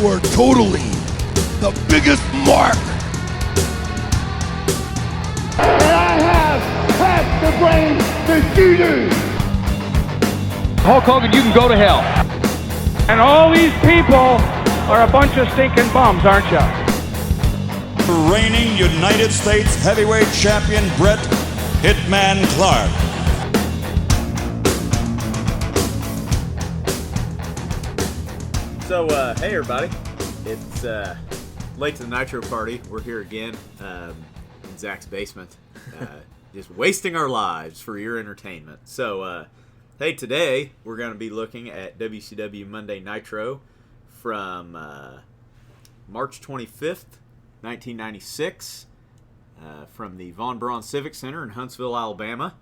are totally the biggest mark. And I have half the brain that you do. Hulk Hogan, you can go to hell. And all these people are a bunch of stinking bums, aren't you? Reigning United States Heavyweight Champion Bret Hitman Clark. So, hey everybody, it's late to the Nitro Party. We're here again in Zach's basement, just wasting our lives for your entertainment. So, hey, today we're going to be looking at WCW Monday Nitro from March 25th, 1996, from the Von Braun Civic Center in Huntsville, Alabama.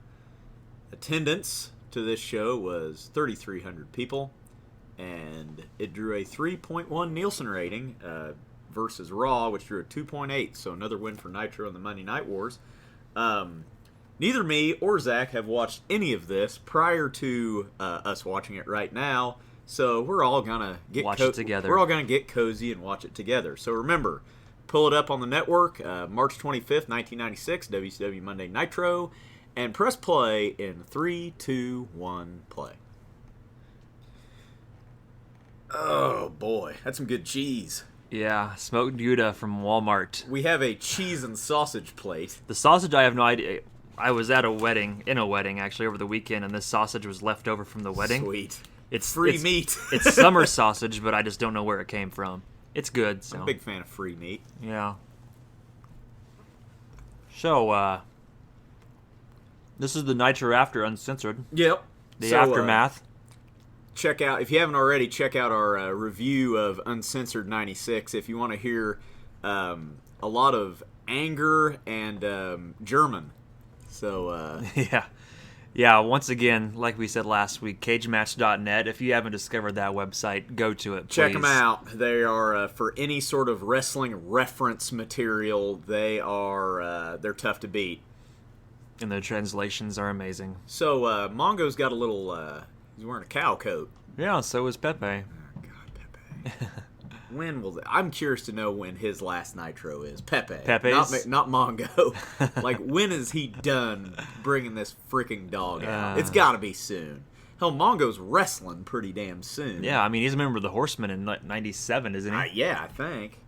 Attendance to this show was 3,300 people. And it drew a 3.1 Nielsen rating versus Raw, which drew a 2.8. So another win for Nitro in the Monday Night Wars. Neither me or Zach have watched any of this prior to us watching it right now. So we're all gonna get watch it together. We're all gonna get cozy and watch it together. So remember, pull it up on the network, March 25th, 1996, WCW Monday Nitro, and press play in 3, 2, 1, play. Oh, boy. That's some good cheese. Yeah, smoked Gouda from Walmart. We have a cheese and sausage plate. The sausage, I have no idea. I was at a wedding, actually, over the weekend, and this sausage was left over from the wedding. Sweet. It's free meat. It's summer sausage, but I just don't know where it came from. It's good, so. I'm a big fan of free meat. Yeah. So, this is the Nitro After Uncensored. Yep. The aftermath. Check out, if you haven't already, check out our review of Uncensored 96 if you want to hear a lot of anger and German. So, Yeah, once again, like we said last week, cagematch.net. If you haven't discovered that website, go to it, please. Check them out. They are, for any sort of wrestling reference material, they're tough to beat. And the translations are amazing. So, Mongo's got a little... he's wearing a cow coat. Yeah, so is Pepe. Oh, God, Pepe. When will... I'm curious to know when his last Nitro is. Pepe's? Not Mongo. Like, when is he done bringing this freaking dog out? It's got to be soon. Hell, Mongo's wrestling pretty damn soon. Yeah, I mean, he's a member of the Horsemen in 97, isn't he? Yeah, I think.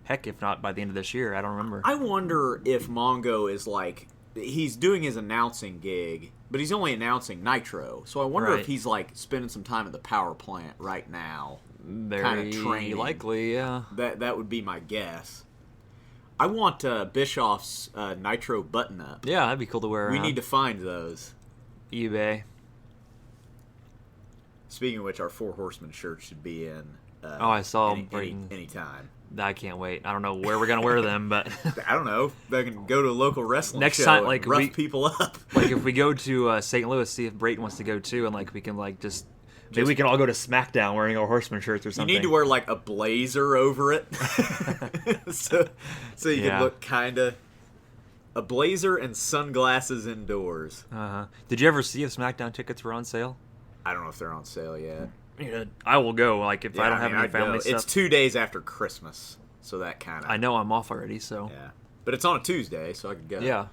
Heck, if not by the end of this year. I don't remember. I wonder if Mongo is like... He's doing his announcing gig, but he's only announcing Nitro. So I wonder if he's like spending some time at the power plant right now. Very training. likely, yeah. That would be my guess. I want Bischoff's Nitro button-up. Yeah, that'd be cool to wear. We need to find those. eBay. Speaking of which, our Four Horsemen shirt should be in. I saw them anytime. I can't wait. I don't know where we're gonna wear them, but I don't know. They can go to a local wrestling next show time, and like rough people up. Like if we go to St. Louis, see if Brayton wants to go too, and like we can like just maybe we can all go to SmackDown wearing our Horseman shirts or something. You need to wear like a blazer over it, so you can look kind of a blazer and sunglasses indoors. Did you ever see if SmackDown tickets were on sale? I don't know if they're on sale yet. Yeah, I will go. Like if I don't have any family stuff. It's 2 days after Christmas, so that kind of. I know I'm off already, so. Yeah, but it's on a Tuesday, so I could go. Yeah.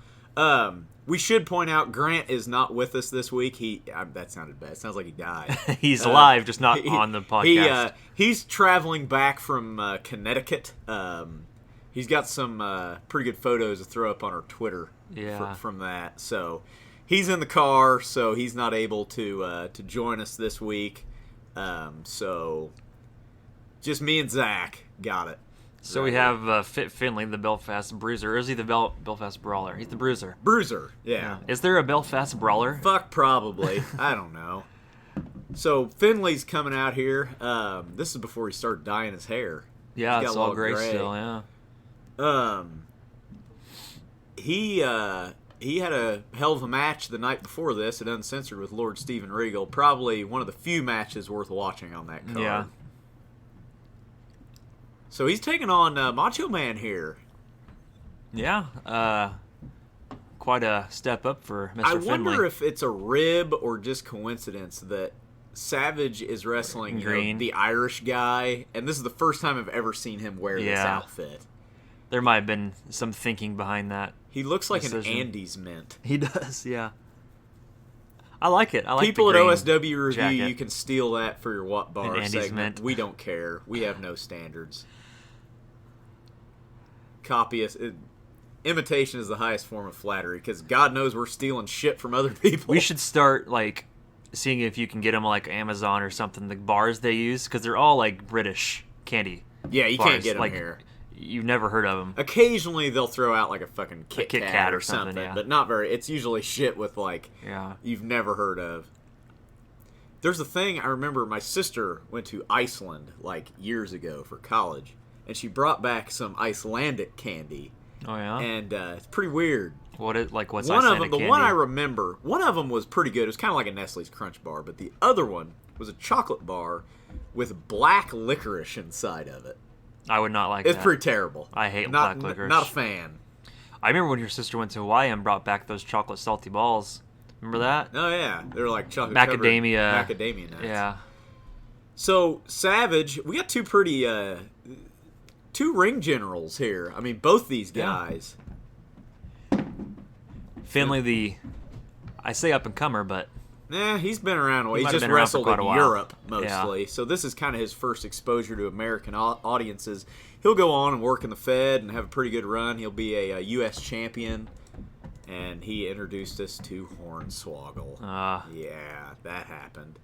We should point out Grant is not with us this week. That sounded bad. It sounds like he died. He's alive, just not on the podcast. He's traveling back from Connecticut. He's got some pretty good photos to throw up on our Twitter. From that, so he's in the car, so he's not able to join us this week. So just me and Zach got it. So we have Fit Finley, the Belfast Bruiser. Or is he the Belfast Brawler? He's the Bruiser. Bruiser, yeah. Is there a Belfast Brawler? Fuck, probably. I don't know. So Finley's coming out here. This is before he started dyeing his hair. Yeah, it's all gray still, yeah. He had a hell of a match the night before this at Uncensored with Lord Steven Regal. Probably one of the few matches worth watching on that card. Yeah. So he's taking on Macho Man here. Yeah. Quite a step up for Mr. Finley. I wonder if it's a rib or just coincidence that Savage is wrestling Green. The Irish guy, and this is the first time I've ever seen him wear this outfit. There might have been some thinking behind that. He looks like decision. an Andes mint. He does, yeah. I like it. I like People the at green OSW Review, jacket. you can steal that for your What Bar Andes segment. mint. We don't care. We have no standards. Copy us. Imitation is the highest form of flattery, because God knows we're stealing shit from other people. We should start, like, seeing if you can get them, like, Amazon or something, the bars they use, because they're all, like, British candy Yeah, you bars. can't get them like, here. You've never heard of them. Occasionally they'll throw out like a fucking Kit Kat or something, yeah. but not very. It's usually shit with like you've never heard of. There's a thing I remember. My sister went to Iceland like years ago for college, and she brought back some Icelandic candy. Oh yeah, and it's pretty weird. What's one Icelandic of them? The candy? one I remember, one of them was pretty good. It was kind of like a Nestle's Crunch bar, but the other one was a chocolate bar with black licorice inside of it. I would not like It's that. pretty terrible. I hate black licorice. Not a fan. I remember when your sister went to Hawaii and brought back those chocolate salty balls. Remember that? Oh yeah, they're like chocolate macadamia nuts. Yeah. So Savage, we got two ring generals here. I mean, both these guys. Finley, I say up and comer, but he's been around a while. He's might have just been around for wrestled quite a in while. Europe mostly. So this is kind of his first exposure to American audiences. He'll go on and work in the Fed and have a pretty good run. He'll be a U.S. champion. And he introduced us to Hornswoggle. Yeah, that happened.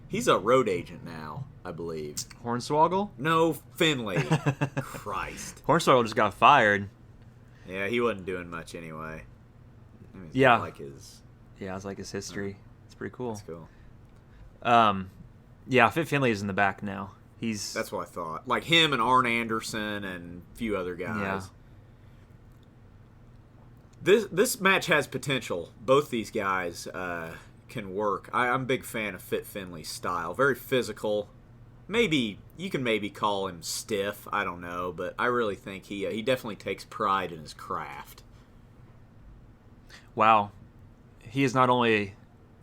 He's a road agent now, I believe. Hornswoggle? No, Finley. Christ. Hornswoggle just got fired. Yeah, he wasn't doing much anyway. Yeah. Like his... Yeah, it's like his history. It's pretty cool. That's cool. Yeah, Fit Finley is in the back now. That's what I thought. Like him and Arn Anderson and a few other guys. Yeah. This match has potential. Both these guys can work. I'm a big fan of Fit Finley's style. Very physical. You can maybe call him stiff. I don't know, but I really think he definitely takes pride in his craft. Wow. He is not only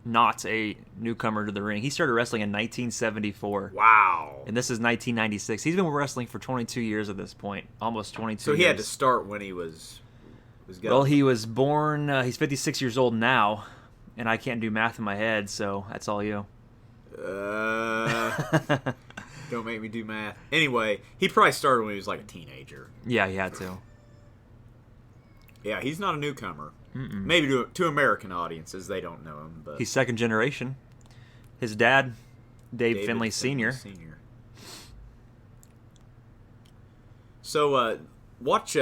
not a newcomer to the ring. He started wrestling in 1974. Wow. And this is 1996. He's been wrestling for 22 years at this point. Almost 22 So years. he had to start when he was going. Well, he was born, he's 56 years old now, and I can't do math in my head, so that's all you. Don't make me do math. Anyway, he probably started when he was like a teenager. Yeah, he had to. Yeah, he's not a newcomer. Maybe to American audiences, they don't know him. But He's second generation. His dad, Dave Finley Sr. So, watch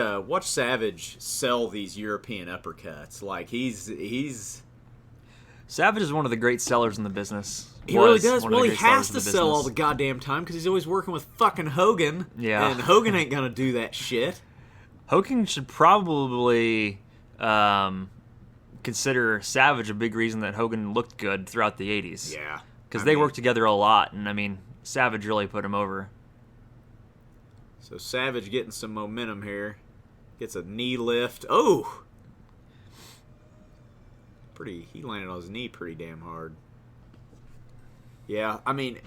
Savage sell these European uppercuts. Like he's Savage is one of the great sellers in the business. he really does. Well, he has to sell all the goddamn time because he's always working with fucking Hogan. Yeah, and Hogan ain't gonna do that shit. Hogan should probably consider Savage a big reason that Hogan looked good throughout the 80s. Yeah, because they worked together a lot, and I mean, Savage really put him over. So Savage getting some momentum here. Gets a knee lift. Oh! He landed on his knee pretty damn hard. Yeah, I mean,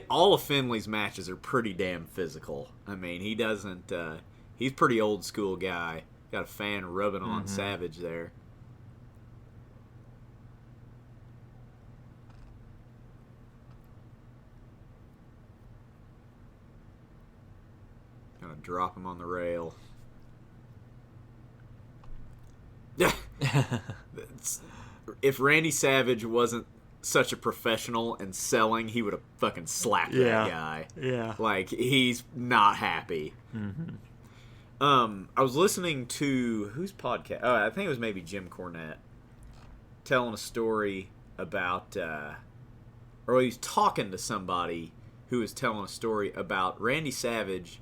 all of Finley's matches are pretty damn physical. I mean, he doesn't, he's a pretty old school guy. Got a fan rubbing on Savage there. Gonna drop him on the rail. If Randy Savage wasn't such a professional and selling, he would have fucking slapped that guy. Yeah. Like, he's not happy. I was listening to whose podcast? Oh, I think it was maybe Jim Cornette telling a story about, or he's talking to somebody who was telling a story about Randy Savage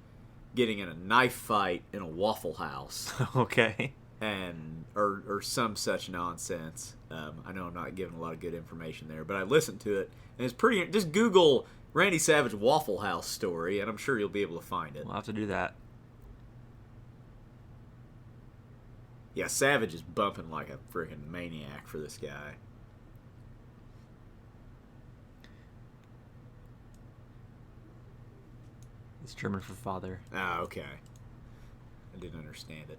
getting in a knife fight in a Waffle House. Okay. And or some such nonsense. I know I'm not giving a lot of good information there, but I listened to it, and it's pretty. Just Google Randy Savage Waffle House story, and I'm sure you'll be able to find it. We'll have to do that. Yeah, Savage is bumping like a freaking maniac for this guy. It's German for father. Ah, okay. I didn't understand it.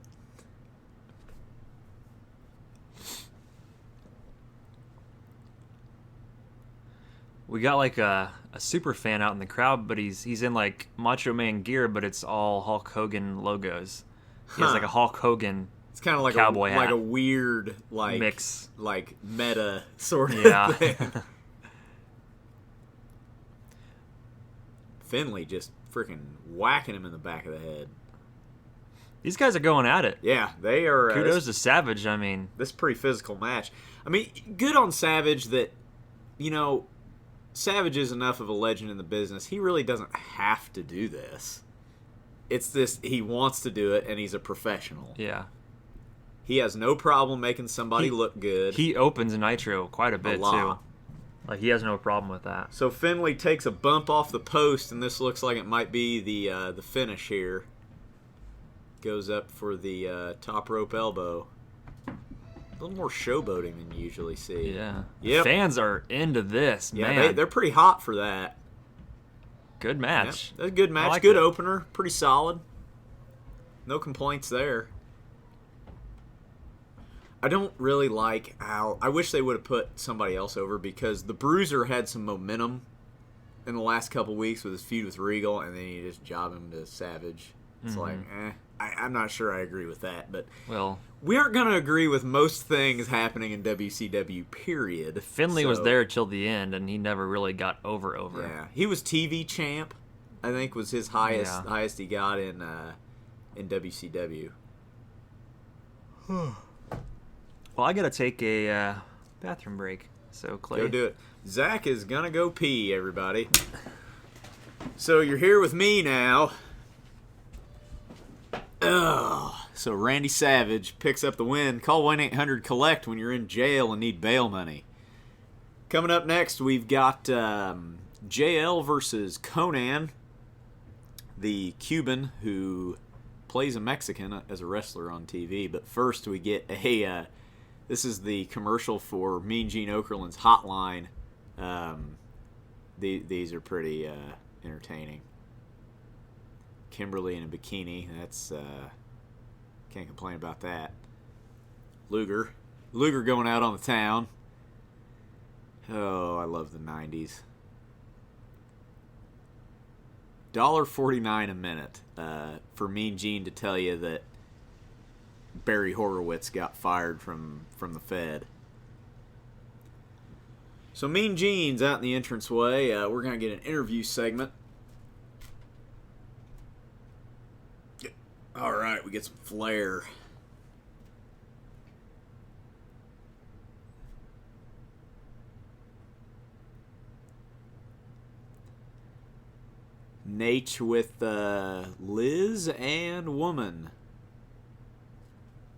We got like a super fan out in the crowd, but he's in like Macho Man gear, but it's all Hulk Hogan logos. He has like a Hulk Hogan. It's kind of like cowboy hat. like a weird like Mix, like meta sort of thing. Finley just freaking whacking him in the back of the head. These guys are going at it. Yeah, they are. Kudos to Savage. I mean, this is a pretty physical match. I mean, good on Savage that, you know, Savage is enough of a legend in the business. He really doesn't have to do this. It's this, he wants to do it, and he's a professional. Yeah. He has no problem making somebody look good. He opens Nitro quite a bit, too. Like, he has no problem with that. So Finley takes a bump off the post, and this looks like it might be the finish here. Goes up for the top rope elbow. A little more showboating than you usually see. Yeah. Yep. Fans are into this, yeah, man. they're pretty hot for that. Good match. Yep. A good match. Like good it. opener. Pretty solid. No complaints there. I don't really like how... I wish they would have put somebody else over, because the Bruiser had some momentum in the last couple weeks with his feud with Regal, and then you just job him to Savage. It's like, I'm not sure I agree with that, but... Well, we aren't going to agree with most things happening in WCW, period. Finley was there till the end, and he never really got over. Yeah, he was TV champ, I think, was his highest he got in WCW. Well, I got to take a bathroom break, so Clay. Go do it. Zach is going to go pee, everybody. So you're here with me now. So Randy Savage picks up the win. Call 1-800-COLLECT when you're in jail and need bail money. Coming up next, we've got J.L. versus Konnan, the Cuban who plays a Mexican as a wrestler on TV. But first, we get a... this is the commercial for Mean Gene Okerlund's Hotline. These are pretty entertaining. Kimberly in a bikini. That's can't complain about that. Luger going out on the town. Oh, I love the 90s. $1.49 a minute for Mean Gene to tell you that Barry Horowitz got fired from the Fed. So Mean Gene's out in the entranceway. We're going to get an interview segment. All right, we get some Flair. Nate with Liz and Woman.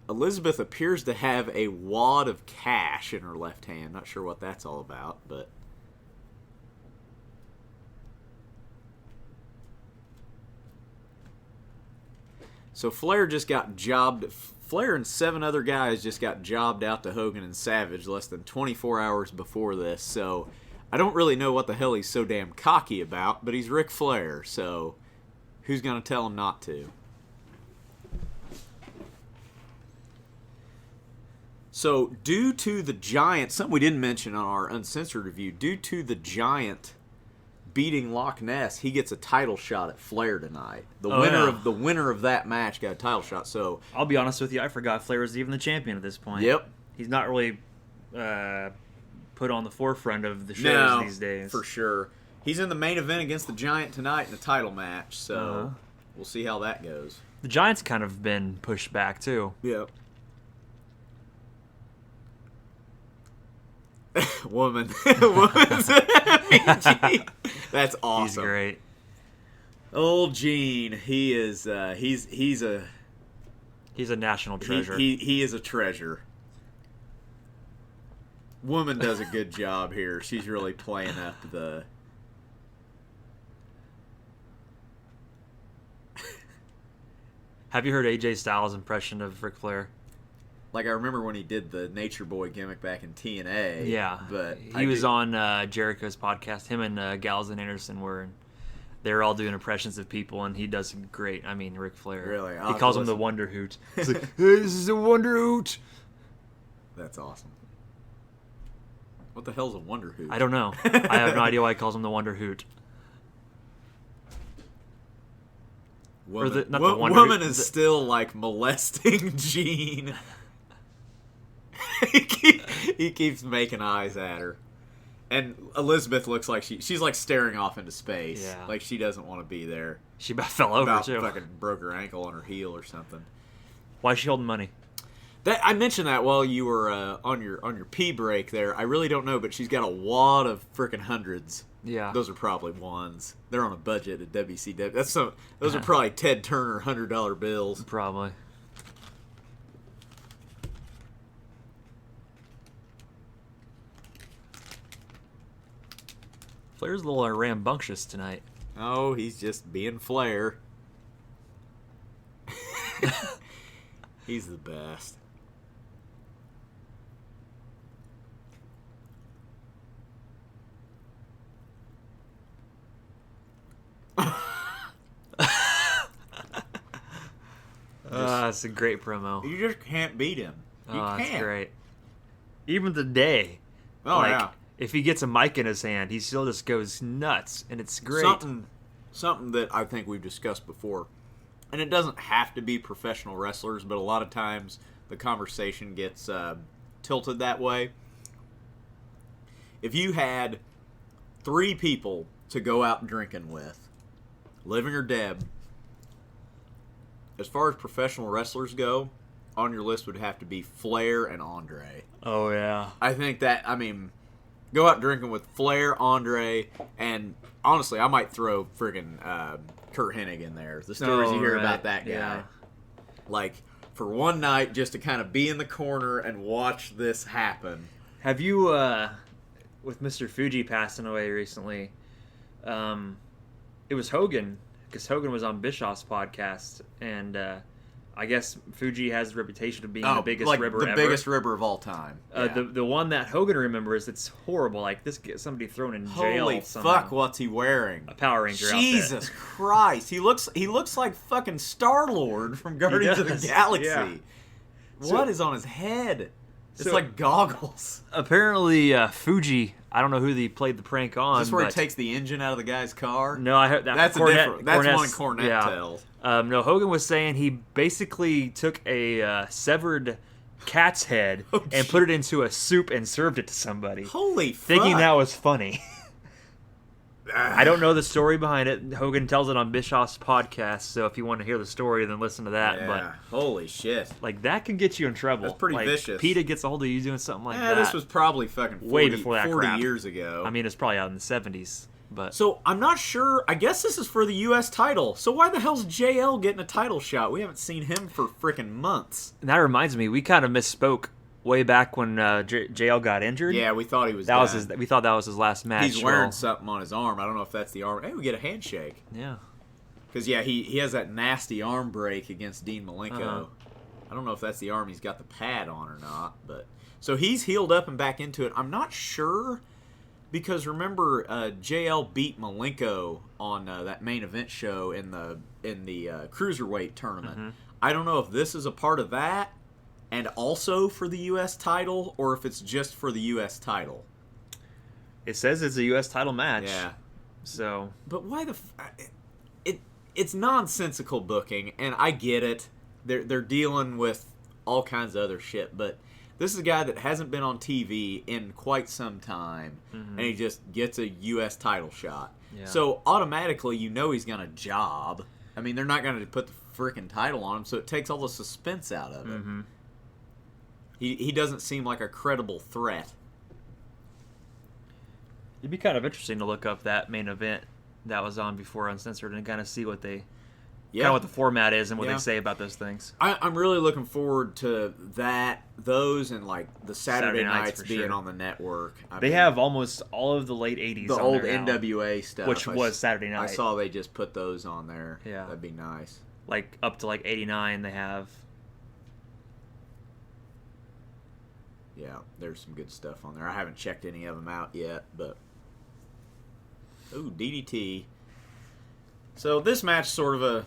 Elizabeth appears to have a wad of cash in her left hand. Not sure what that's all about, but... So Flair just got jobbed. Flair and 7 other guys just got jobbed out to Hogan and Savage less than 24 hours before this. So I don't really know what the hell he's so damn cocky about, but he's Ric Flair, so who's going to tell him not to? So due to the Giant, something we didn't mention on our Uncensored review, due to the Giant beating Loch Ness, he gets a title shot at Flair tonight. The winner of that match got a title shot. So I'll be honest with you, I forgot Flair was even the champion at this point. Yep. He's not really put on the forefront of the shows these days. For sure. He's in the main event against the Giant tonight in a title match, so we'll see how that goes. The Giant's kind of been pushed back too. Yep. Woman. That's awesome. He's great. Old Gene, he is he's a national treasure. He is a treasure. Woman does a good job here. She's really playing up the... Have you heard AJ Styles' impression of Ric Flair? Like, I remember when he did the Nature Boy gimmick back in TNA. Yeah. But he was on Jericho's podcast. Him and Gallows and Anderson were. They're all doing impressions of people, and he does great. I mean, Ric Flair. Really? He calls him the Wonder Hoot. He's like, hey, this is a Wonder Hoot. That's awesome. What the hell's a Wonder Hoot? I don't know. I have no idea why he calls him the Wonder Hoot. Woman, not the Wonder woman Hoot, is still, like, molesting Gene. he keeps making eyes at her. And Elizabeth looks like she's like staring off into space. Yeah. Like she doesn't want to be there. She about fell over, too. Fucking broke her ankle on her heel or something. Why is she holding money? I mentioned that while you were on your pee break there. I really don't know, but she's got a wad of frickin' hundreds. Yeah. Those are probably ones. They're on a budget at WCW. Those are probably Ted Turner $100 bills. Probably. Flair's a little rambunctious tonight. Oh, he's just being Flair. He's the best. It's a great promo. You just can't beat him. You can't. That's great. Even today. Oh, yeah. If he gets a mic in his hand, he still just goes nuts, and it's great. Something that I think we've discussed before, and it doesn't have to be professional wrestlers, but a lot of times the conversation gets tilted that way. If you had 3 people to go out drinking with, living or dead, as far as professional wrestlers go, on your list would have to be Flair and Andre. Oh, yeah. I think that, go out drinking with Flair, Andre, and honestly, I might throw friggin' Kurt Hennig in there. The stories you hear about that guy. Yeah. Like, for one night, just to kind of be in the corner and watch this happen. Have you, with Mr. Fuji passing away recently, it was Hogan, because Hogan was on Bischoff's podcast, and I guess Fuji has the reputation of being the biggest ribber ever. The biggest ribber of all time. Yeah. The one that Hogan remembers, it's horrible. Like, this gets somebody thrown in jail. Holy somehow. fuck, what's he wearing? A Power Ranger Jesus outfit. Christ. He looks like fucking Star-Lord from Guardians of the Galaxy. Yeah. What is on his head? It's like goggles. Apparently, Fuji, I don't know who they played the prank on. Is this where he takes the engine out of the guy's car? No, I heard that. That's one Cornette tells. No, Hogan was saying he basically took a severed cat's head and put it into a soup and served it to somebody. Holy fuck. Thinking that was funny. I don't know the story behind it. Hogan tells it on Bischoff's podcast, so if you want to hear the story, then listen to that. Yeah. But holy shit. Like, that can get you in trouble. That's pretty vicious. PETA gets a hold of you doing something like that. This was probably fucking 40, way before that 40 crap. years ago. I mean, it's probably out in the 70s. But so, I'm not sure. I guess this is for the U.S. title. So why the hell's J.L. getting a title shot? We haven't seen him for freaking months. And that reminds me, we kind of misspoke way back when J.L. got injured. Yeah, we thought he was done. We thought that was his last match. He's wearing something on his arm. I don't know if that's the arm. Hey, we get a handshake. Yeah. Because, yeah, he has that nasty arm break against Dean Malenko. Uh-huh. I don't know if that's the arm he's got the pad on or not. But so he's healed up and back into it. I'm not sure because, remember, JL beat Malenko on that main event show in the Cruiserweight tournament. Mm-hmm. I don't know if this is a part of that and also for the U.S. title or if it's just for the U.S. title. It says it's a U.S. title match. Yeah. So. But why the... It's nonsensical booking, and I get it. They're dealing with all kinds of other shit, but this is a guy that hasn't been on TV in quite some time, and he just gets a U.S. title shot. Yeah. So automatically, you know he's going to job. I mean, they're not going to put the freaking title on him, so it takes all the suspense out of it. Mm-hmm. He doesn't seem like a credible threat. It'd be kind of interesting to look up that main event that was on before Uncensored and kind of see what kind of what the format is and what they say about those things. I'm really looking forward to those, and like the Saturday nights being on the network. They have almost all of the late 80s the on old there now, NWA stuff, which was Saturday night. I saw they just put those on there. Yeah. That'd be nice. Like up to like 89 they have. Yeah, there's some good stuff on there. I haven't checked any of them out yet, but... Ooh, DDT. So this match sort of a...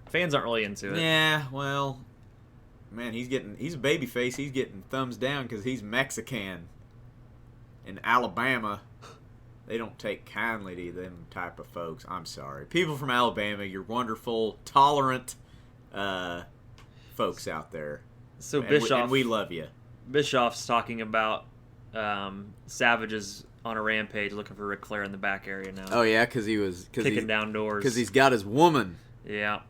Fans aren't really into it. Yeah, well... Man, he's a babyface. He's getting thumbs down because he's Mexican. In Alabama, they don't take kindly to them type of folks. I'm sorry. People from Alabama, you're wonderful, tolerant folks out there. So And we love you. Bischoff's talking about Savage is on a rampage looking for Ric Flair in the back area now. Oh, yeah, because he's kicking down doors. Because he's got his woman. Yeah.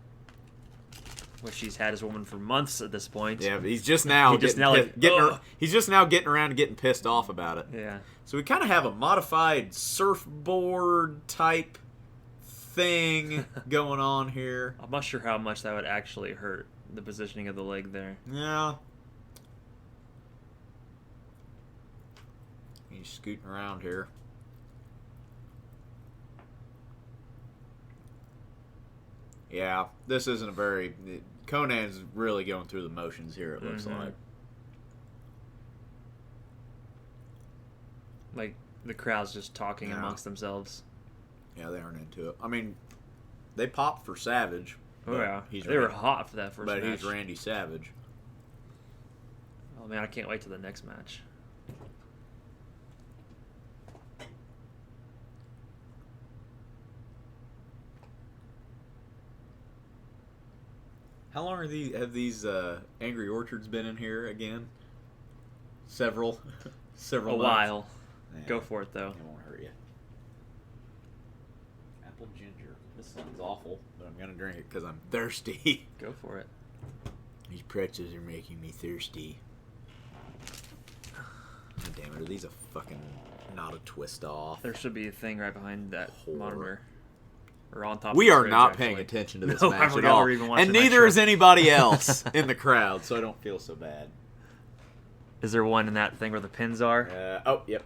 Which he's had his woman for months at this point. Yeah, but he's just now getting around to getting pissed off about it. Yeah. So we kind of have a modified surfboard type thing going on here. I'm not sure how much that would actually hurt the positioning of the leg there. Yeah. He's scooting around here. Yeah, this isn't a very... Konnan's really going through the motions here, it looks like. Like, the crowd's just talking amongst themselves. Yeah, they aren't into it. I mean, they popped for Savage. Oh, yeah. They were hot for that first match. But he's Randy Savage. Oh, man, I can't wait till the next match. How long have these Angry Orchards been in here again? Several A months. while. Yeah. Go for it, though. It won't hurt you. Apple ginger. This sounds awful, but I'm gonna drink it because I'm thirsty. Go for it. These pretzels are making me thirsty. God damn it! Are these a fucking not a twist off? There should be a thing right behind that monitor. Or on top. We of the are fridge, not actually. paying attention to this No, match I at all, we're even watching and that neither show. is anybody else in the crowd, so I don't feel so bad. Is there one in that thing where the pins are? Oh, yep.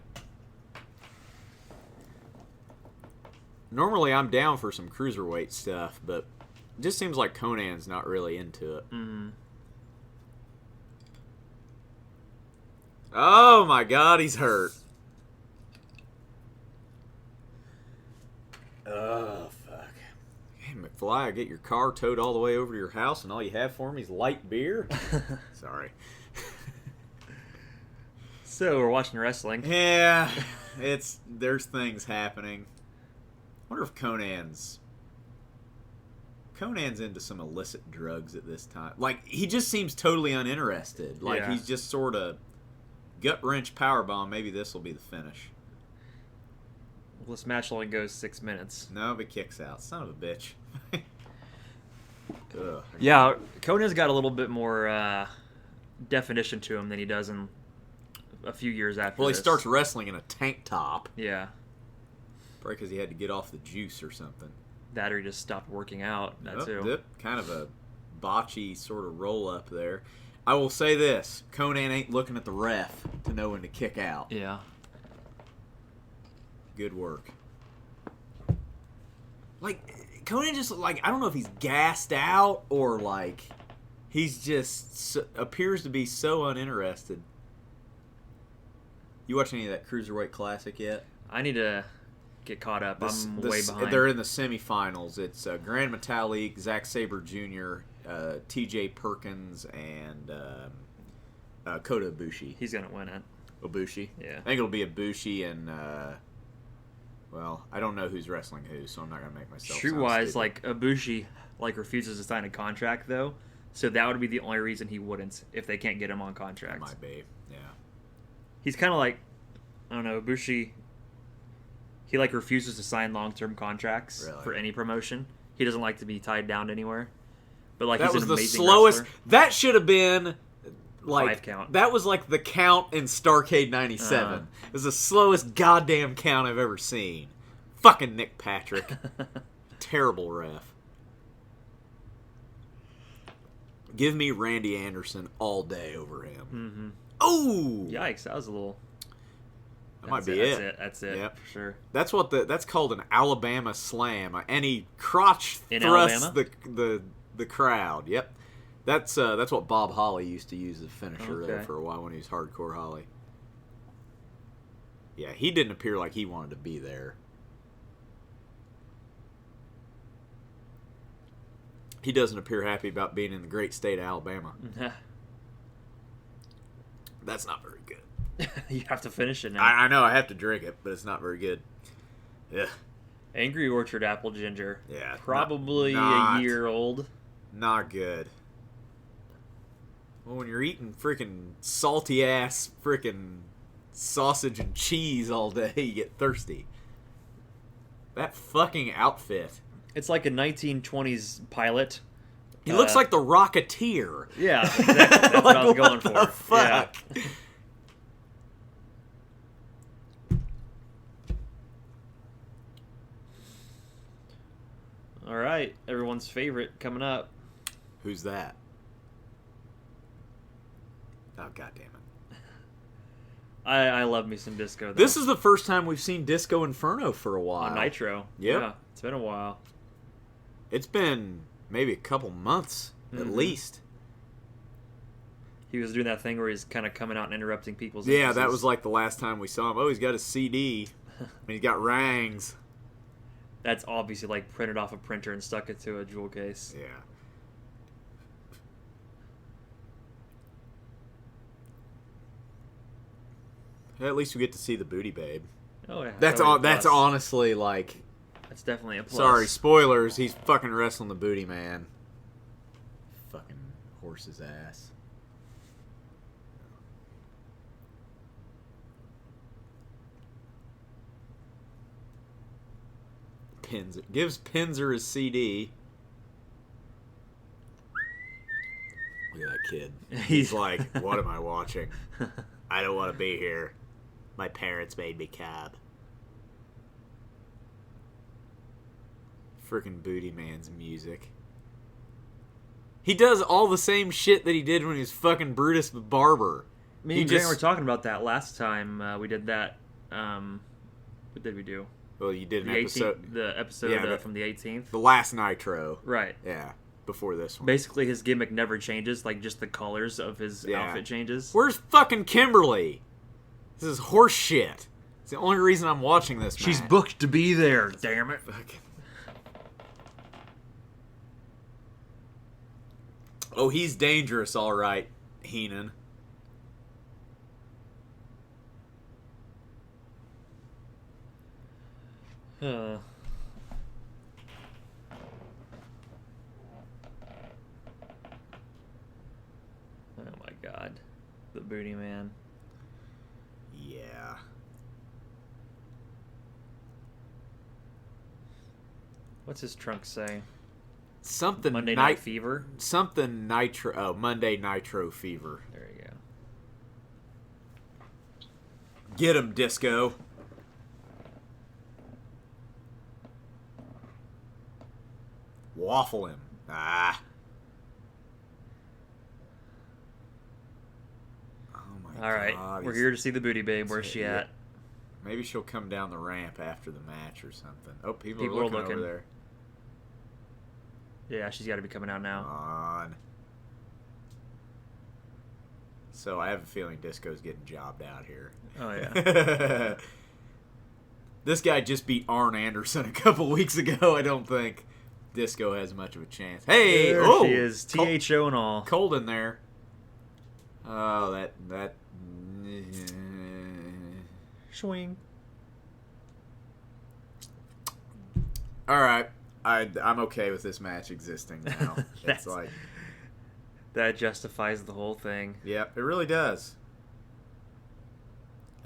Normally, I'm down for some cruiserweight stuff, but it just seems like Konnan's not really into it. Mm-hmm. Oh my God, he's hurt. Oh, fuck. Hey, McFly, I get your car towed all the way over to your house, and all you have for me is light beer? Sorry. So, we're watching wrestling. Yeah, there's things happening. I wonder if Konnan's into some illicit drugs at this time. Like, he just seems totally uninterested. Like, Yeah. he's just sort of gut-wrench powerbomb. Maybe this will be the finish. Well, this match only goes 6 minutes. No, but kicks out. Son of a bitch. Ugh. Yeah, Konnan's got a little bit more definition to him than he does in a few years after Well, he this. starts wrestling in a tank top. Yeah. Probably because he had to get off the juice or something. That or he just stopped working out. That too. Yep. Kind of a botchy sort of roll-up there. I will say this. Konnan ain't looking at the ref to know when to kick out. Yeah. Good work. Like, Konnan just, like, I don't know if he's gassed out or, like, he's just appears to be so uninterested. You watch any of that Cruiserweight Classic yet? I need to get caught up. I'm way behind. They're in the semifinals. It's Grand Metalik, Zack Sabre Jr., T.J. Perkins, and Kota Ibushi. He's going to win it. Ibushi? Yeah. I think it'll be Ibushi and, well, I don't know who's wrestling who, so I'm not going to make myself True-wise, sound like, Ibushi, like, refuses to sign a contract, though. So that would be the only reason he wouldn't, if they can't get him on contract. It might be, yeah. He's kind of like, I don't know, Ibushi, he, like, refuses to sign long-term contracts for any promotion. He doesn't like to be tied down anywhere. But, like, That he's was an the amazing slowest. wrestler. That should have been like 5 count. That was like the count in Starrcade '97. It was the slowest goddamn count I've ever seen. Fucking Nick Patrick, terrible ref. Give me Randy Anderson all day over him. Mm-hmm. Oh, Yikes, that was a little... that might be it. That's it, Yep. for sure. That's called an Alabama slam, and he crotch In thrusts Alabama? the crowd. Yep, that's what Bob Holly used to use as a finisher there Okay. for a while when he was Hardcore Holly. Yeah, he didn't appear like he wanted to be there. He doesn't appear happy about being in the great state of Alabama. That's not very good. You have to finish it now. I know I have to drink it, but it's not very good. Yeah. Angry Orchard apple ginger. Yeah. Probably not a year old. Not good. Well, when you're eating freaking salty ass freaking sausage and cheese all day, you get thirsty. That fucking outfit. It's like a 1920s pilot. He looks like the Rocketeer. Yeah, exactly. That's what I was going for. The fuck? Yeah. All right, everyone's favorite coming up. Who's that? Oh, God damn it. I love me some disco, though. This is the first time we've seen Disco Inferno for a while. on Nitro. Yep. Yeah, it's been a while. It's been maybe a couple months, at least. He was doing that thing where he's kind of coming out and interrupting people's Yeah, entrances. that was like the last time we saw him. Oh, he's got a CD. And he's got rangs. That's obviously like printed off a printer and stuck it to a jewel case. Yeah. At least we get to see the booty babe. Oh yeah, That's always a That's plus. honestly like. That's definitely a plus. Sorry, spoilers. He's fucking wrestling the booty man. Fucking horse's ass. Gives Pinzer his CD. Look at that kid. He's like, what am I watching? I don't want to be here. My parents made me cab. Frickin' Booty Man's music. He does all the same shit that he did when he was fucking Brutus the Barber. Me and Jay were talking about that last time we did that. What did we do? Well, you did an The episode. 18th, the episode Yeah, from the 18th. The last Nitro. Right. Yeah, before this one. Basically, his gimmick never changes. Like, just the colors of his Yeah. outfit changes. Where's fucking Kimberly? This is horse shit. It's the only reason I'm watching this match. She's booked to be there, damn it. Fucking... Oh, he's dangerous, all right, Heine. Oh my god. The booty man. Yeah. What's his trunk say? Something Monday Night Fever? Something Nitro. Oh, Monday Nitro Fever. There you go. Get him, Disco. Waffle him. Ah. Oh my All right, God. we're here to see the booty babe. Where's she at? Maybe she'll come down the ramp after the match or something. Oh, people People are are looking over looking. there. Yeah, she's got to be coming out Come now. on. So I have a feeling Disco's getting jobbed out here. Oh yeah. This guy just beat Arn Anderson a couple weeks ago. I don't think Disco has much of a chance. Hey, There oh, she is, THO and all. cold in there. Oh, that. Swing. All right, I'm okay with this match existing now. It's That's- like, That justifies the whole thing. yep, it really does.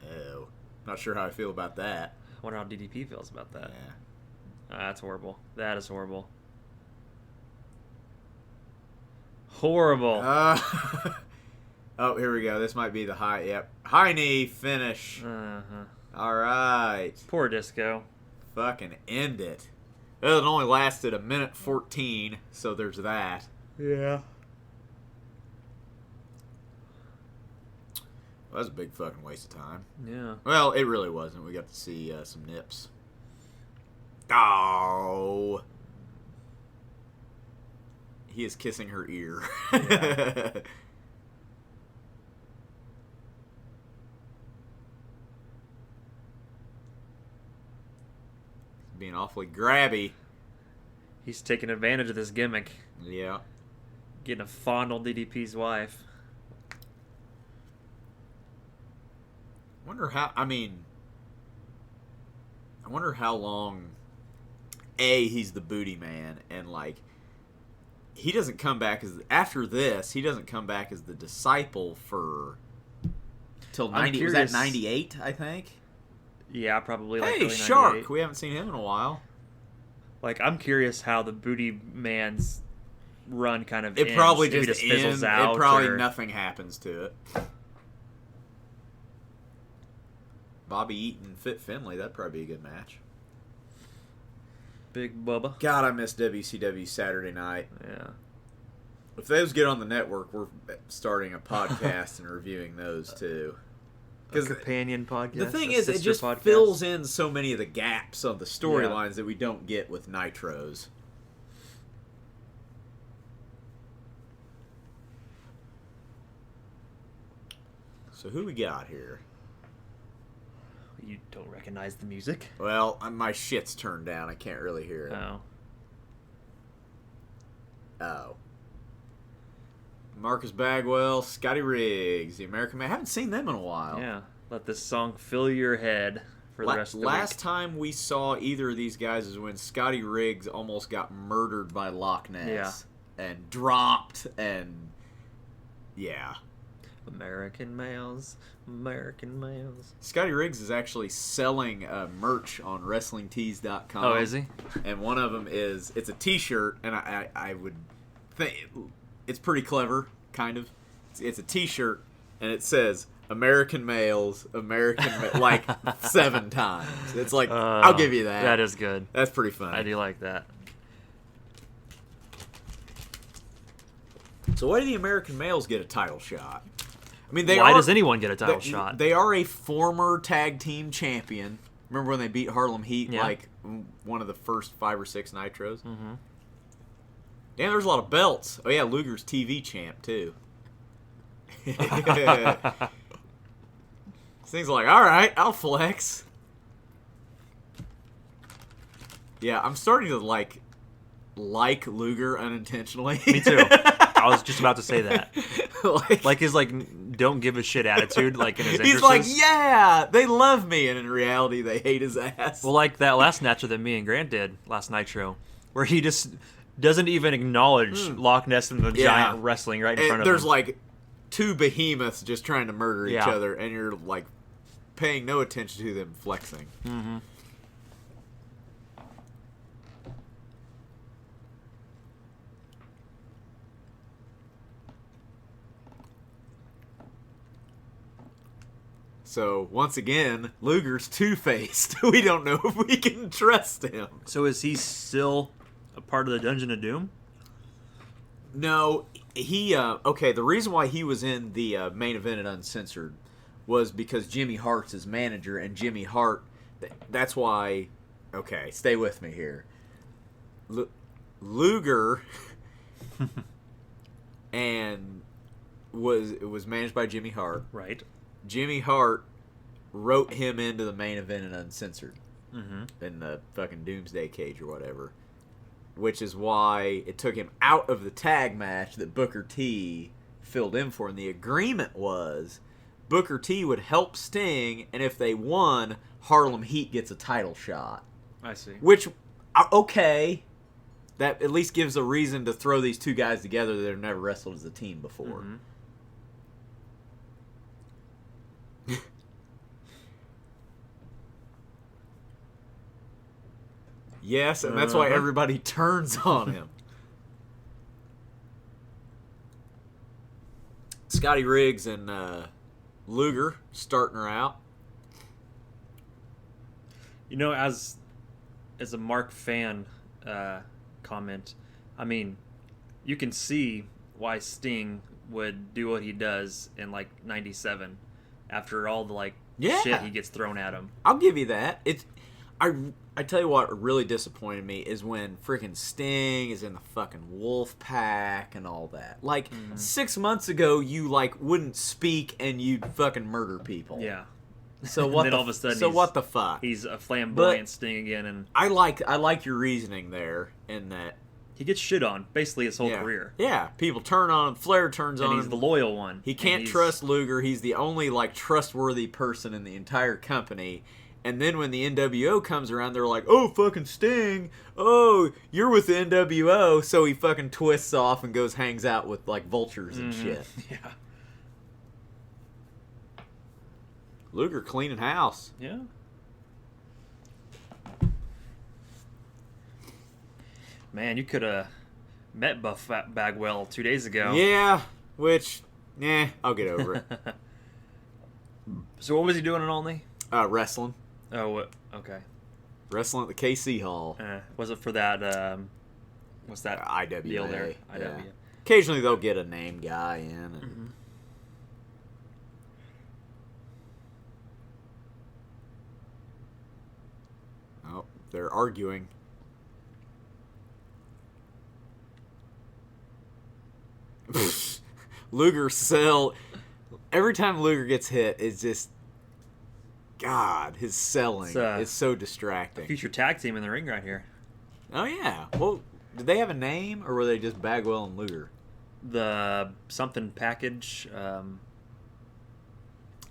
Oh, not sure how I feel about that. I wonder how DDP feels about that. Yeah. That's horrible. That is horrible. Horrible. Oh, here we go. This might be the high. Yep, Heine finish. Uh-huh. All right, Poor Disco. fucking end it. Well, it only lasted a minute 14, so there's that. Yeah. Well, that was a big fucking waste of time. Yeah. Well, it really wasn't. We got to see some nips. Oh. He is kissing her ear. Yeah. being awfully grabby. He's taking advantage of this gimmick. Yeah. Getting to fondle DDP's wife. I wonder how long he's the booty man, and like he doesn't come back after this, he doesn't come back as the disciple till 90. Was that 98, I think? Yeah, probably like hey, early Shark, 98. we haven't seen him in a while. Like, I'm curious how the booty man's run kind of It ends. probably If he just fizzles ends. out. It probably or... nothing happens to it. Bobby Eaton, Fit Finlay, that'd probably be a good match. Big Bubba. God, I miss WCW Saturday Night. Yeah. If those get on the network, we're starting a podcast and reviewing those too. A companion podcast. The thing is, it just podcast. fills in so many of the gaps of the storylines that we don't get with Nitros. So who we got here? You don't recognize the music? Well, my shit's turned down. I can't really hear it. Oh. Marcus Bagwell, Scotty Riggs, the American Man. I haven't seen them in a while. Yeah. Let this song fill your head for the rest of the week. Last time we saw either of these guys is when Scotty Riggs almost got murdered by Loch Ness. Yeah. And dropped, and yeah. American males. Scotty Riggs is actually selling merch on WrestlingTees.com. Oh, is he? And one of them it's a T-shirt, and I would think it's pretty clever, kind of. It's a T-shirt, and it says American males, like 7 times. It's like, I'll give you that. That is good. That's pretty funny. I do like that. So why do the American males get a title shot? I mean, why does anyone get a title shot? They are a former tag team champion. Remember when they beat Harlem Heat, like one of the first 5 or 6 Nitros? Mm-hmm. Damn, there's a lot of belts. Oh yeah, Luger's TV champ too. Things like, all right, I'll flex. Yeah, I'm starting to like Luger unintentionally. Me too. I was just about to say that. like his don't give a shit attitude, like in his entrances. He's like, yeah, they love me, and in reality, they hate his ass. Well, like that last Nitro that me and Grant did last Nitro, where he just doesn't even acknowledge Loch Ness and the giant wrestling right in front of him. There's like 2 behemoths just trying to murder each other, and you're like paying no attention to them flexing. Mm-hmm. So, once again, Luger's two-faced. We don't know if we can trust him. So is he still a part of the Dungeon of Doom? No, he, okay, the reason why he was in the main event at Uncensored was because Jimmy Hart's his manager, and Jimmy Hart, that's why, okay, stay with me here. Luger and was managed by Jimmy Hart. Right. Jimmy Hart wrote him into the main event in Uncensored. Mm-hmm. In the fucking Doomsday Cage or whatever. Which is why it took him out of the tag match that Booker T filled in for. And the agreement was Booker T would help Sting, and if they won, Harlem Heat gets a title shot. I see. Which, okay, that at least gives a reason to throw these 2 guys together that have never wrestled as a team before. Mm-hmm. Yes, and that's why everybody turns on him. Scotty Riggs and Luger starting her out. You know, as a Mark fan comment, I mean, you can see why Sting would do what he does in like '97 after all the shit he gets thrown at him. I'll give you that. I tell you what really disappointed me is when freaking Sting is in the fucking Wolf Pack and all that. 6 months ago, you wouldn't speak and you'd fucking murder people. Yeah. So what? then all of a sudden, what the fuck? He's a flamboyant Sting again, and I like your reasoning there in that he gets shit on basically his whole career. Yeah, people turn on him. Flair turns on him. And he's the loyal one. He can't trust Luger. He's the only trustworthy person in the entire company. And then when the NWO comes around, they're like, "Oh, fucking Sting! Oh, you're with the NWO." So he fucking twists off and goes hangs out with vultures and shit. Yeah. Luger cleaning house. Yeah. Man, you could have met Buff Bagwell 2 days ago. Yeah, which, I'll get over it. So what was he doing in Olney? Wrestling. Oh, what? Okay. Wrestling at the KC Hall. Was it for that, what's that? IWA. Deal there? Yeah. IWA. Occasionally they'll get a name guy in. And... Oh, they're arguing. Luger sell. Every time Luger gets hit, it's just... God, his selling is so distracting. Future tag team in the ring right here. Oh, yeah. Well, did they have a name, or were they just Bagwell and Luger? The something package. I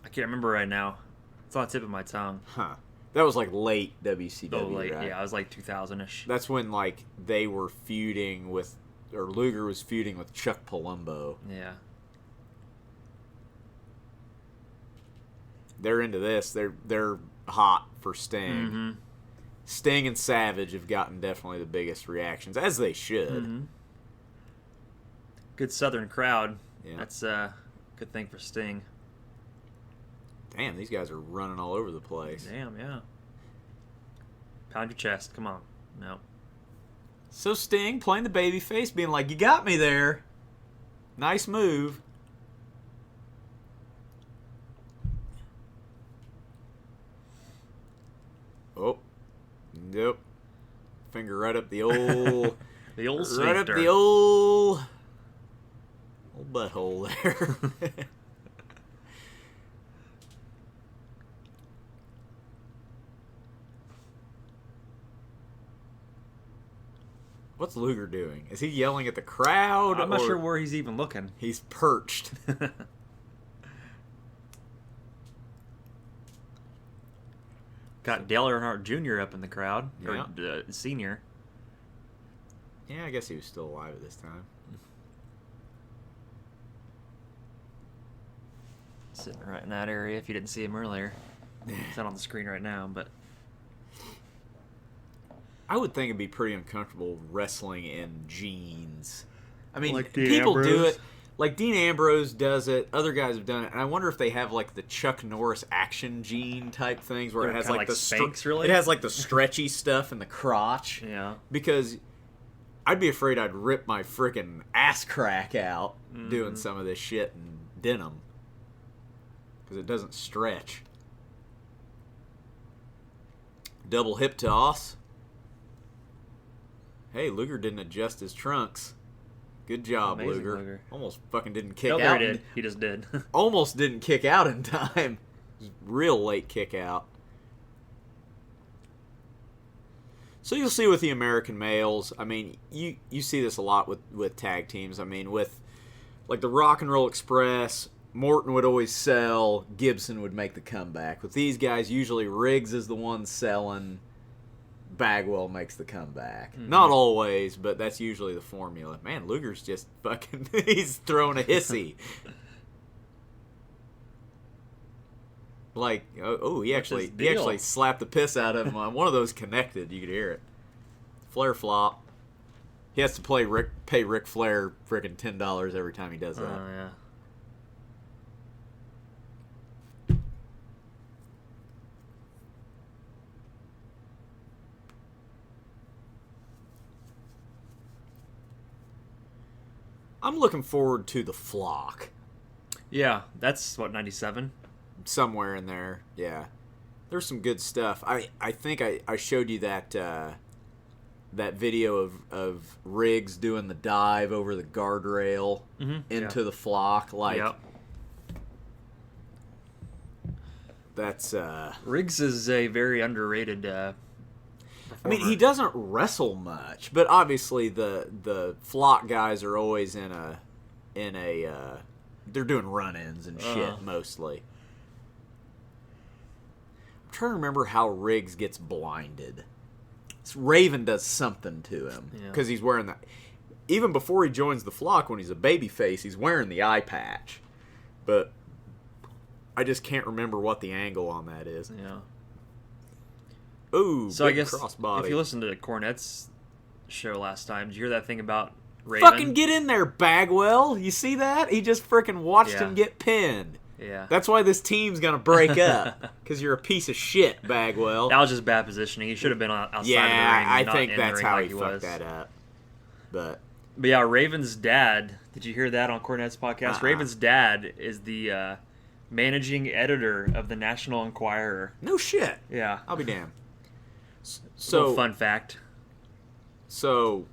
can't remember right now. It's on the tip of my tongue. Huh. That was late WCW, Oh, late. right? Yeah, it was 2000-ish. That's when, they were feuding with... Or Luger was feuding with Chuck Palumbo. Yeah. They're into this. They're hot for Sting. Mm-hmm. Sting and Savage have gotten definitely the biggest reactions, as they should. Mm-hmm. Good Southern crowd. Yeah. That's a good thing for Sting. Damn, these guys are running all over the place. Damn, yeah. Pound your chest. Come on. No. So Sting playing the babyface, being like, "You got me there. Nice move." Oh, nope. Finger right up the old, The old right up sphincter. the old butthole there. What's Luger doing? Is he yelling at the crowd? I'm not or sure where he's even looking. He's perched. Got Dale Earnhardt Jr. up in the crowd. Yeah. Or senior. Yeah, I guess he was still alive at this time. Sitting right in that area if you didn't see him earlier. It's not on the screen right now, but... I would think it'd be pretty uncomfortable wrestling in jeans. I mean, Like Dean people do Ambrose? it. Like Dean Ambrose does it. Other guys have done it. And I wonder if they have the Chuck Norris action jean type things where it They're has kinda the Spanx, really? It has the stretchy stuff in the crotch. Yeah. Because I'd be afraid I'd rip my freaking ass crack out doing some of this shit in denim. Because it doesn't stretch. Double hip toss. Hey, Luger didn't adjust his trunks. Good job, Amazing, Luger. Almost fucking didn't kick No, out. he did. He just did. Almost didn't kick out in time. Real late kick out. So you'll see with the American males, I mean, you see this a lot with tag teams. I mean, with the Rock and Roll Express, Morton would always sell, Gibson would make the comeback. With these guys, usually Riggs is the one selling, Bagwell makes the comeback. Mm-hmm. Not always, but that's usually the formula. Man, Luger's just fucking, he's throwing a hissy. He actually slapped the piss out of him. One of those connected. You could hear it. Flair flop. He has to pay Ric Flair freaking $10 every time he does that. Oh, yeah. I'm looking forward to the Flock. Yeah, that's, 97? Somewhere in there, yeah. There's some good stuff. I think I showed you that that video of Riggs doing the dive over the guardrail into the Flock. Yep. That's Riggs is a very underrated I performer. mean, he doesn't wrestle much, but obviously the flock guys are always in a they're doing run-ins and shit mostly. I'm trying to remember how Riggs gets blinded. Raven does something to him because he's wearing that. Even before he joins the flock, when he's a babyface, he's wearing the eye patch. But I just can't remember what the angle on that is. Yeah. Ooh, So I big guess crossbody. if you listened to Cornette's show last time, did you hear that thing about Raven? Fucking get in there, Bagwell. You see that? He just freaking watched him get pinned. Yeah. That's why this team's going to break up. Because you're a piece of shit, Bagwell. That was just bad positioning. He should have been outside of the ring. I not think in the that's ring how like he fucked was. that up. But yeah, Raven's dad, did you hear that on Cornette's podcast? Raven's dad is the managing editor of the National Enquirer. no shit. Yeah. I'll be damned. So, fun fact. So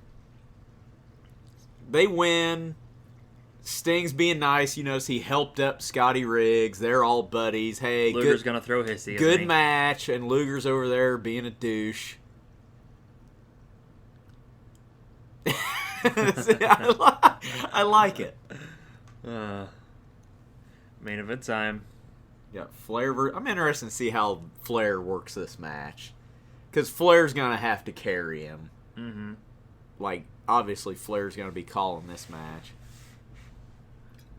they win. Sting's being nice. You notice he helped up Scotty Riggs. They're all buddies. Hey, Luger's going to throw hissy. good match. And Luger's over there being a douche. I like it. Main event time. Yeah, Flair. I'm interested to see how Flair works this match. Because Flair's going to have to carry him. Mm-hmm. Like, obviously, Flair's going to be calling this match.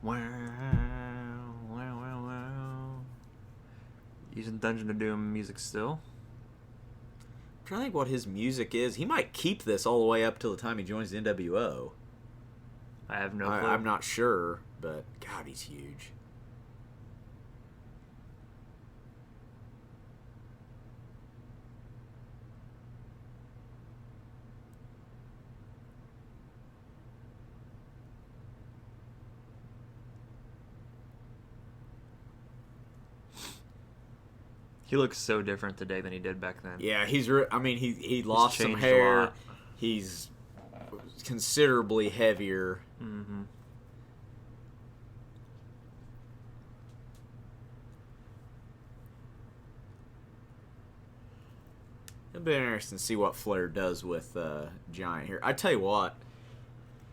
Wow. Using Dungeon of Doom music still. I'm trying to think what his music is. He might keep this all the way up till the time he joins the NWO. I have no clue. I'm not sure, but God, he's huge. He looks so different today than he did back then. Yeah, he lost some changed a hair. lot. He's considerably heavier. Mm-hmm. It'll be interesting to see what Flair does with Giant here. I tell you what,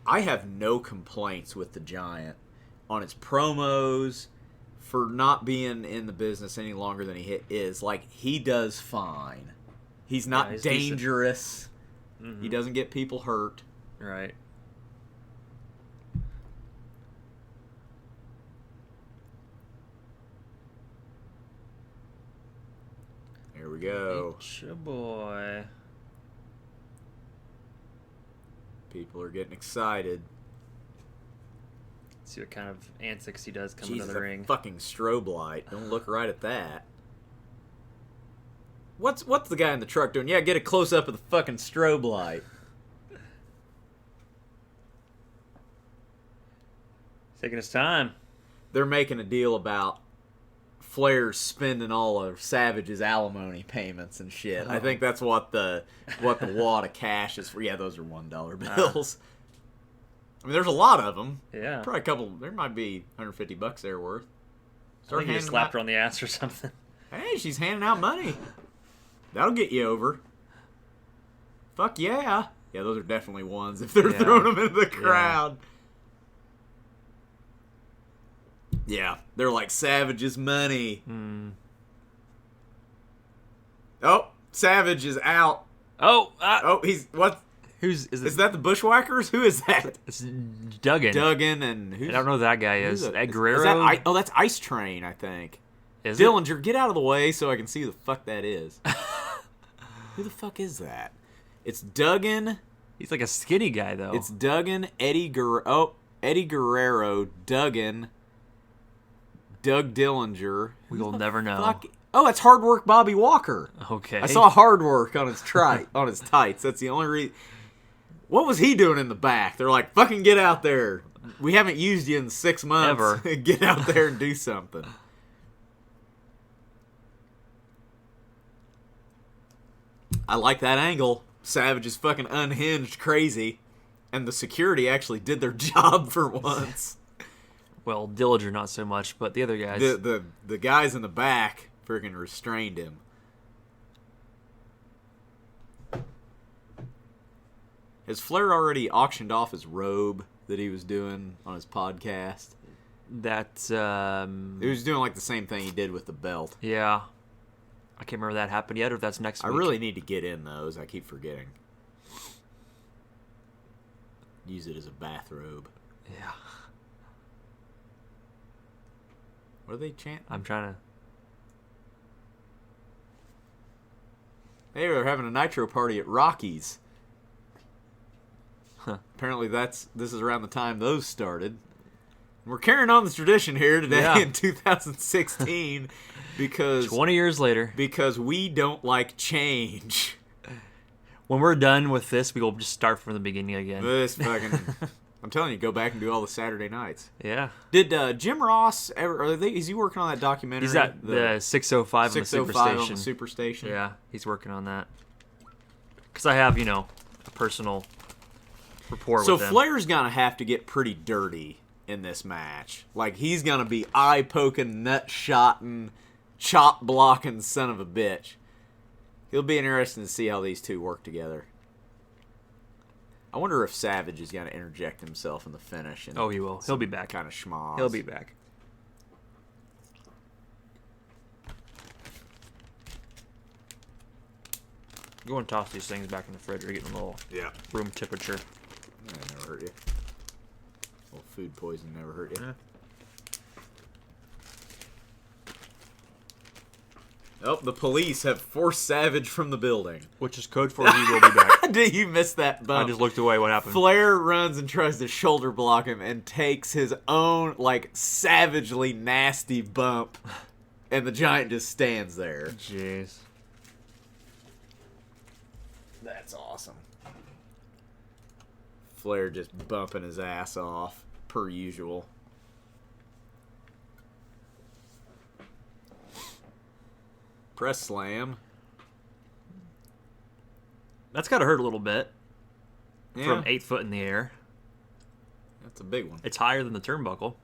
I have no complaints with the Giant on its promos for not being in the business any longer than he is. Like, he does fine. He's not he's dangerous. Mm-hmm. He doesn't get people hurt. Right. Here we go. Nature boy. People are getting excited. See what kind of antics he does come Jesus, into the ring. a fucking strobe light. Don't look right at that. What's the guy in the truck doing? Yeah, get a close up of the fucking strobe light. Taking his time. They're making a deal about Flair's spending all of Savage's alimony payments and shit. I think that's what the wad of cash is for. Yeah, those are $1 bills. I mean, there's a lot of them. Yeah. Probably a couple. There might be $150 there worth. I think he just slapped her on the ass or something. Hey, she's handing out money. That'll get you over. Fuck yeah. Yeah, those are definitely ones if they're throwing them into the crowd. Yeah, they're like Savage's money. Oh, Savage is out. Oh, He's what? Is that the Bushwhackers? Who is that? It's Duggan. Duggan and who's? I don't know who that guy is. Ed Guerrero? Is that that's Ice Train, I think. Is it? Dillinger, get out of the way so I can see who the fuck that is. Who the fuck is that? It's Duggan. He's like a skinny guy, though. It's Duggan, Eddie Guerrero, Duggan, Doug Dillinger. We will never know. Fuck? Oh, that's Hard Work Bobby Walker. Okay. I saw Hard Work on his on his tights. That's the only reason. What was he doing in the back? They're like, fucking get out there. We haven't used you in 6 months. Ever. Get out there and do something. I like that angle. Savage is fucking unhinged crazy. And the security actually did their job for once. Well, Dillinger not so much, but the other guys. The guys in the back Freaking restrained him. Has Flair already auctioned off his robe that he was doing on his podcast? That's He was doing like the same thing he did with the belt. yeah. I can't remember that happened yet, or if that's next I week. really need to get in those. I keep forgetting. Use it as a bathrobe. Yeah. What are they chanting? I'm trying to. Hey, they're having a Nitro Party at Rocky's. Huh. Apparently this is around the time those started. We're carrying on this tradition here today Yeah. in 2016 because 20 years later. because we don't like change. When we're done with this, we will just start from the beginning again. This fucking I'm telling you, go back and do all the Saturday nights. Yeah. Did Jim Ross ever is he working on that documentary? He's at the 605 on the 605 on Superstation. the Superstation. Yeah, he's working on that. Because I have, a personal rapport So with him. Flair's gonna have to get pretty dirty in this match. Like, he's gonna be eye-poking, nut-shotting, chop-blocking son of a bitch. It'll be interesting to see how these two work together. I wonder if Savage is gonna interject himself in the finish. And Oh, he will. He'll be back. Kind of schmoz. He'll be back. Go and toss these things back in the fridge or get them a little room temperature. That never hurt you. Well, food poison never hurt you. Yeah. Oh, the police have forced Savage from the building. Which is code for he will be back. Did you miss that bump? I just looked away. What happened? Flair runs and tries to shoulder block him and takes his own, like, savagely nasty bump. And the Giant just stands there. Jeez. That's awesome. Flair just bumping his ass off, per usual. Press slam. That's got to hurt a little bit. Yeah, From 8 foot in the air. that's a big one. It's higher than the turnbuckle.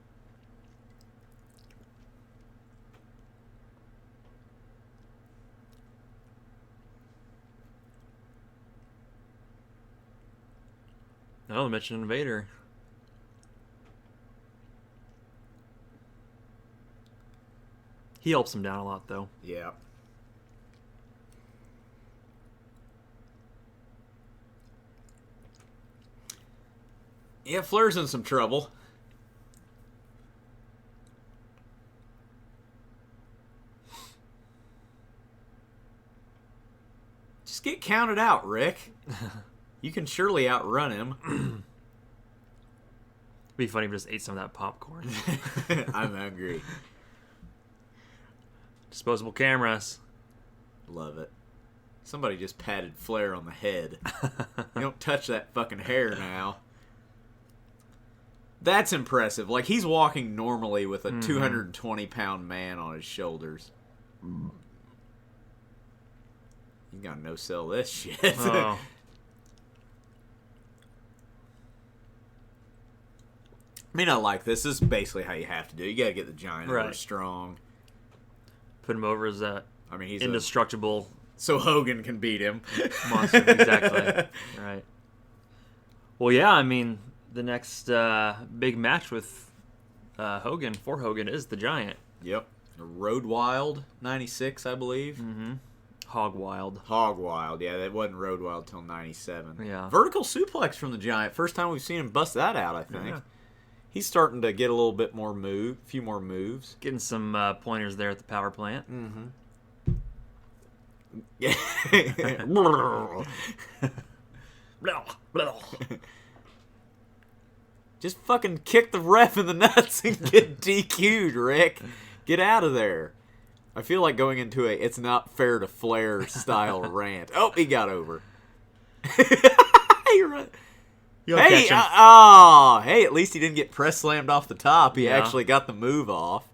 Oh, mention Vader. He helps him down a lot, though. Yeah. Yeah, Flair's in some trouble. Just get counted out, Rick. You can surely outrun him. It'd be funny if he just ate some of that popcorn. I'm hungry. Disposable cameras. Love it. Somebody just patted Flair on the head. You don't touch that fucking hair now. That's impressive. Like, he's walking normally with a 220-pound man on his shoulders. You gotta no-sell this shit. Oh. I mean, I like this. This is basically how you have to do it. You gotta get the Giant over Right. strong. Put him over as that I mean, he's indestructible so Hogan can beat him. monster. Exactly. Right. Well, yeah, I mean, the next big match with Hogan, for Hogan, is the Giant. Yep. Road Wild 96, I believe. Mm-hmm. Hog Wild. Hog Wild, yeah, that wasn't Road Wild till 97. Yeah. Vertical suplex from the Giant. First time we've seen him bust that out, I think. Yeah. He's starting to get a little bit more a few more moves. Getting some pointers there at the power plant. Yeah. Just fucking kick the ref in the nuts and get DQ'd, Rick. Get out of there. I feel like going into a it's not fair to Flair style rant. Oh, he got over. He run. You'll Hey, catch him. hey, at least he didn't get press slammed off the top. He Yeah. actually got the move off.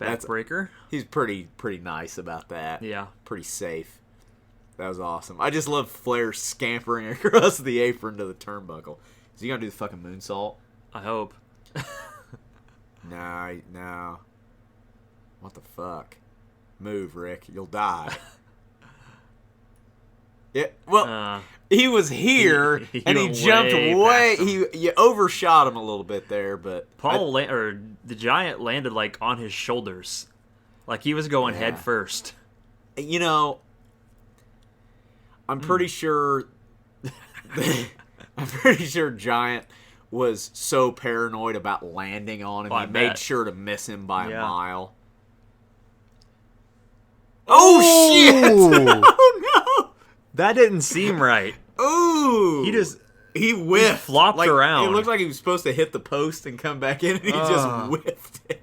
Backbreaker. He's pretty nice about that. Yeah. Pretty safe. That was awesome. I just love Flair scampering across the apron to the turnbuckle. Is he gonna do the fucking moonsault? I hope. No. What the fuck? Move, Rick. You'll die. Yeah, well, he was here, and he jumped way. You overshot him a little bit there, but the Giant landed like on his shoulders, like he was going head first. You know, I'm pretty sure. I'm pretty sure Giant was so paranoid about landing on him, he made sure to miss him by a mile. Oh shit! Oh no! That didn't seem right. Ooh! He whiffed. He flopped around. It looked like he was supposed to hit the post and come back in, and he just whiffed it.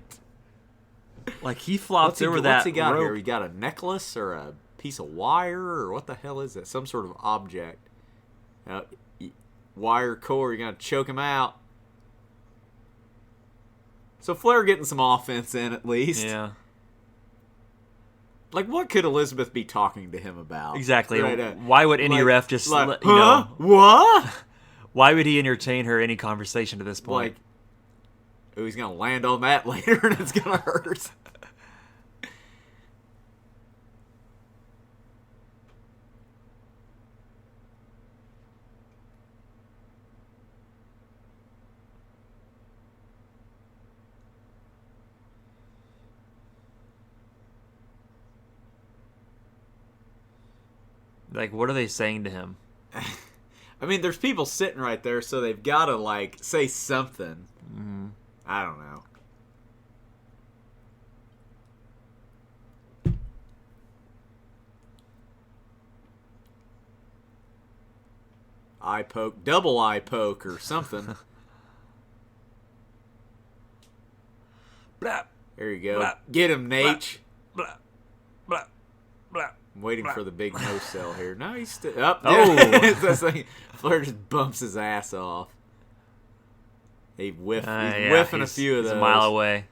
Like he flopped over that. What's he got rope. here? He got a necklace or a piece of wire, or what the hell is that? Some sort of object. Wire core. You're gonna choke him out. So Flair getting some offense in at least. Yeah. Like, what could Elizabeth be talking to him about? Exactly. Right, why would any ref just, what? Why would he entertain her any conversation at this point? Like, oh, he's going to land on that later and it's going to hurt. Like, what are they saying to him? I mean, there's people sitting right there, so they've got to, like, say something. Mm-hmm. I don't know. Eye poke, double eye poke, or something. Blah, there you go. blah, Get him, Nate. blah, blah, blah. I'm waiting for the big no sell here. No, he's still up. Oh, Flair just bumps his ass off. He's whiffing a few of those. He's a mile away.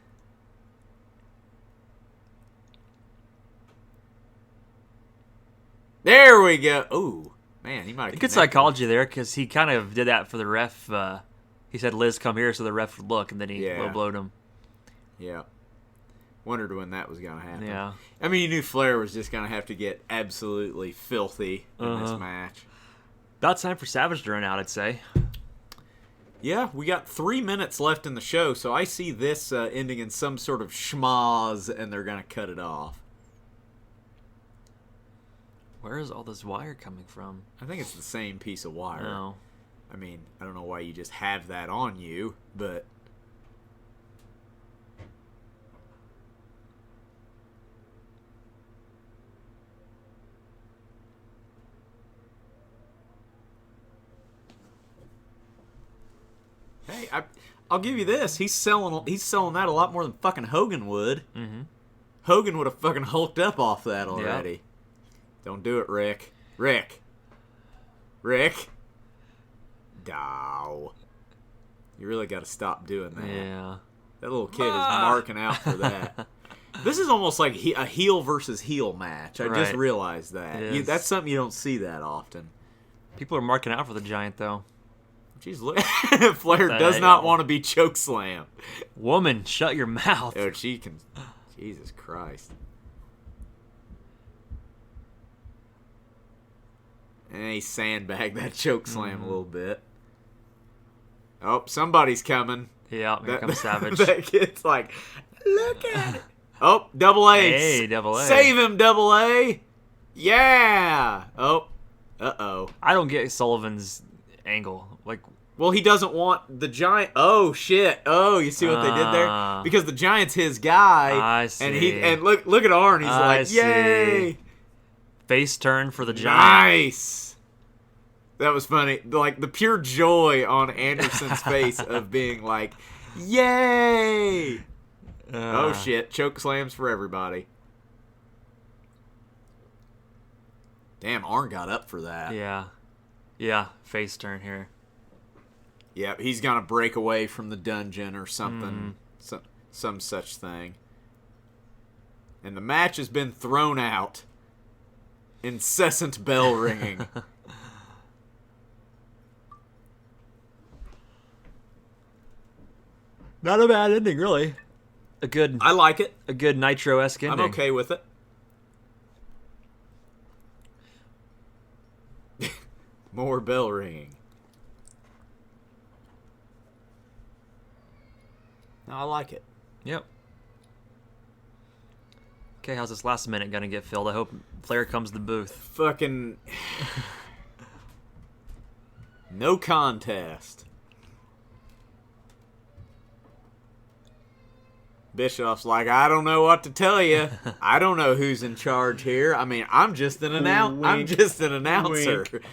There we go. Ooh, man, he might have Good psychology there, because he kind of did that for the ref. He said, Liz, come here, so the ref would look, and then he low-blowed him. Yeah. Wondered when that was going to happen. Yeah. I mean, you knew Flair was just going to have to get absolutely filthy in this match. About time for Savage to run out, I'd say. Yeah, we got 3 minutes left in the show, so I see this ending in some sort of schmoz, and they're going to cut it off. Where is all this wire coming from? I think it's the same piece of wire. No. I mean, I don't know why you just have that on you, but... Hey, I'll give you this. He's selling that a lot more than fucking Hogan would. Mm-hmm. Hogan would have fucking hulked up off that already. Yep. Don't do it, Rick. Rick. Dow. You really got to stop doing that. Yeah. That little kid is marking out for that. This is almost like a heel versus heel match. I just realized that. That's something you don't see that often. People are marking out for the Giant, though. Jeez, look. Flair does not want to be chokeslammed. Woman, shut your mouth. Oh, she can. Jesus Christ. And he sandbagged that chokeslam a little bit. Oh, somebody's coming. Yeah, here comes Savage. That kid's like, look at it. Oh, double A. Hey, double A. Save him, double A. Yeah. Oh. Uh-oh. I don't get Sullivan's angle. Like, well, he doesn't want the Giant. Oh shit! Oh, you see what they did there? Because the Giant's his guy. I see. And look at Arn. He's like, yay! See. Face turn for the Giant. Nice. That was funny. Like the pure joy on Anderson's face of being like, yay! Oh shit! Choke slams for everybody. Damn, Arn got up for that. Yeah. Face turn here. Yep, he's gonna break away from the dungeon or something, some such thing. And the match has been thrown out. Incessant bell ringing. Not a bad ending, really. I like it. A good Nitro-esque ending. I'm okay with it. More bell ringing. No, I like it. Yep. Okay, how's this last minute gonna get filled? I hope Flair comes to the booth. Fucking... no contest. Bischoff's like, I don't know what to tell you. I don't know who's in charge here. I mean, I'm just an announcer. Wink.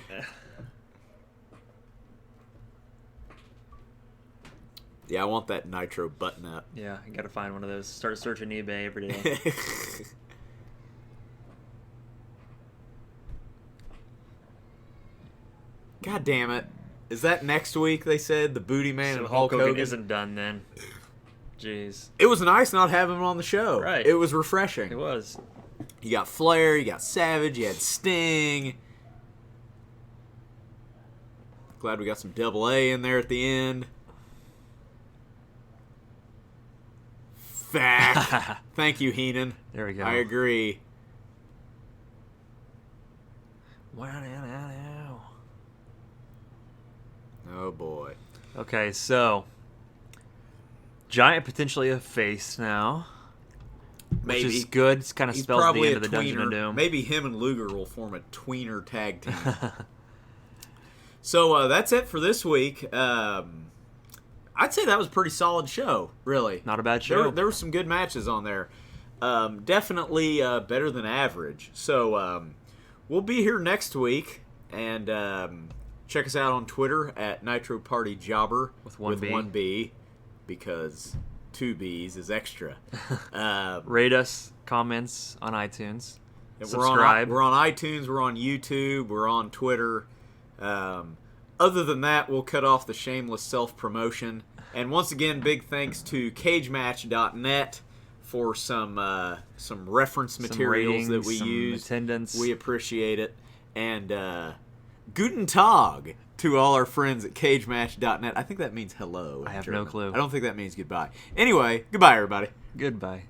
Yeah, I want that Nitro button up. Yeah, I gotta find one of those. Start searching eBay every day. God damn it. Is that next week, they said? The Booty Man So and Hulk Hogan? isn't done then. Jeez. It was nice not having him on the show. Right. It was refreshing. It was. You got Flair, you got Savage, you had Sting. Glad we got some Double A in there at the end. Fact. Thank you, Heenan. There we go. I agree. Oh, boy. Okay, so Giant potentially a face now. Maybe. Which is good. It kind of He's spells the probably end a of the Dungeon of tweener. Doom. Maybe him and Luger will form a tweener tag team. So that's it for this week. I'd say that was a pretty solid show, really. Not a bad show. There were some good matches on there. Definitely better than average. So we'll be here next week. And check us out on Twitter at Nitro Party Jobber With one B. 1B, because 2 B's is extra. Rate us, comments on iTunes. Yeah, Subscribe. We're on iTunes, we're on YouTube, we're on Twitter. Other than that, we'll cut off the shameless self-promotion. And once again, big thanks to cagematch.net for some reference materials that we use. Attendance. We appreciate it. And Guten Tag to all our friends at cagematch.net. I think that means hello. I have German. no clue. I don't think that means goodbye. Anyway, goodbye, everybody. Goodbye.